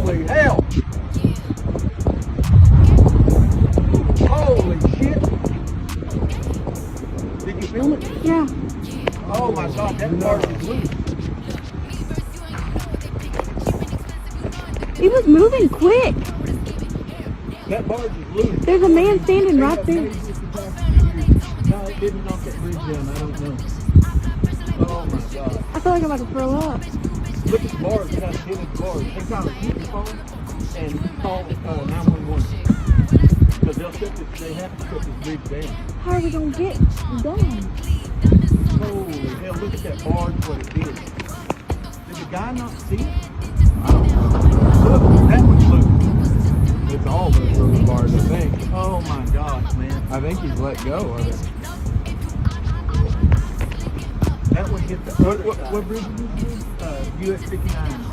Holy hell! Holy shit! Did you film it? Yeah. Oh my god, that barge is loose. He was moving quick. That barge is loose. There's a man standing right there. No, it didn't knock that bridge down. I don't know. Oh my god. I feel like I'm about to throw up. Look at the barge. You gotta get in the barge. Hey Tyler, keep your phone and call 911. Because they have to shut this bridge down. How are we gonna get done? Holy hell, look at that barge, what it did. Did the guy not see it? I don't know. Look, that one's loose. It's all loose on the bars, I think. Oh my gosh, man. I think he's let go of it. That one hit the other side. What bridge is this? US 59.